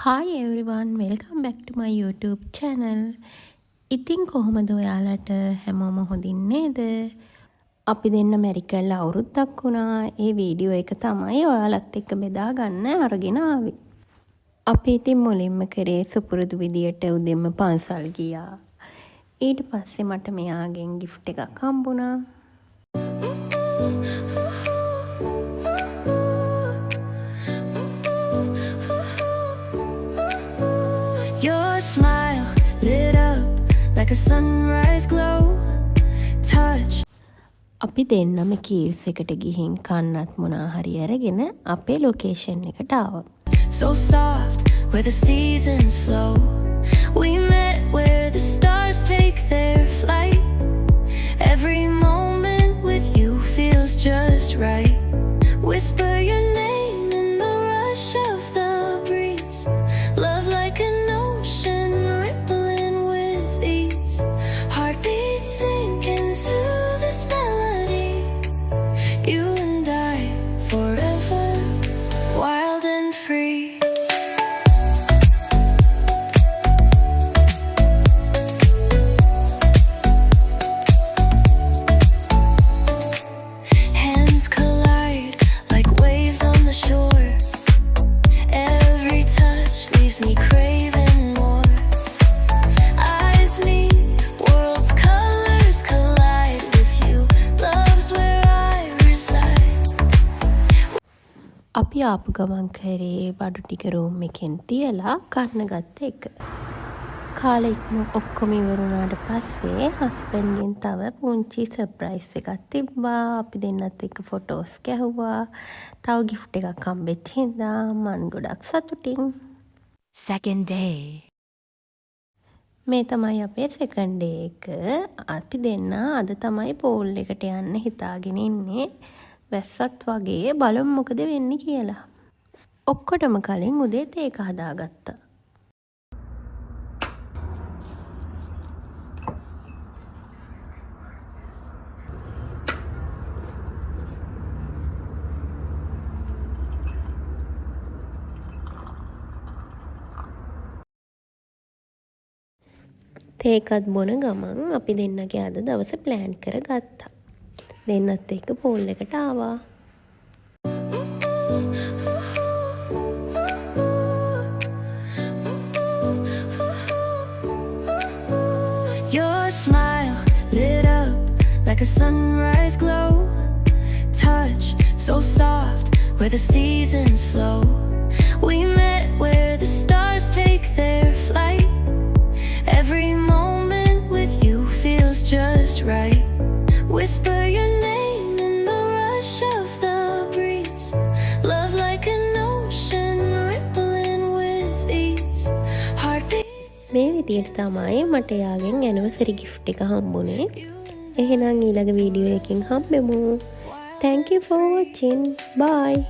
Hi everyone, welcome back to my YouTube channel. ඉතින් කොහොමද ඔයාලට හැමෝම හොඳින් නේද? අපි දෙන්න මැරිකල් අවුරුද්දක් වුණා. ඒ වීඩියෝ එක තමයි ඔයාලත් එක්ක බෙදා ගන්න අරගෙන ආවේ. අපි ඉතින් මුලින්ම කරේ සුපුරුදු විදියට උදෙන්ම පන්සල් ගියා. ඊට පස්සේ මට මෙයාගෙන් gift එකක් හම්බුණා. Smile lit up like a sunrise glow touch අපි දෙන්නම කීල්ස් එකට ගිහින් කන්නත් මොනා හරි අරගෙන අපේ ලොකේෂන් එකට ආවා. So soft where the seasons flow. We met where the stars take their flight. Every moment with you feels just right. Whisper your name in the rush of the breeze. Love like an ocean rippling with ease. Heartbeats sink into this melody. You and I forever, wild and free. Hands collide like waves on the shore. Every touch leaves me craving more. Eyes meet, worlds' colors collide with you. Love's where I reside. අපි ආපු ගමන් කරේ බඩු ටික room එකෙන් තියලා කන්න ගත්ත එක. කාලෙත් ඔක්කොම ඉවරුණාට පස්සේ හස්බන්ඩ්ගෙන් තව පුංචි සර්ප්‍රයිස් එකක් තිබ්බා. අපි දෙන්නත් එක්ක ෆොටෝස් ගැහුවා. තව gift එකක් හම්බෙච්ච හින්දා මන් ගොඩක් සතුටින්. Second day. මේ තමයි අපේ සෙකන්ඩ් ඩේ එක. අපි දෙන්න අද තමයි පූල් එකට යන්න හිතාගෙන ඉන්නේ. වැස්සත් වගේ බලමු මොකද වෙන්නේ කියලා. ඔක්කොටම කලින් උදේ තේක හදාගත්තා. තේකත් බොන ගමන් අපි දෙන්නගේ අද දවස ප්ලෑන් කරගත්තා. දෙන්නත් එක්ක පූල් එකට ආවා. Your smile lit up like a sunrise glow touch so soft where the seasons flow. We met where the stars take their flight. Every moment with you feels just right. Whisper your name in the rush of the breeze. Love like an ocean rippling with ease. Heartbeats. මේ විදියට තමයි මට යාගෙන් anniversary gift එක හම්බුනේ. එහෙනම් ඊළඟ video එකකින් හම්බෙමු. Thank you for watching. Bye.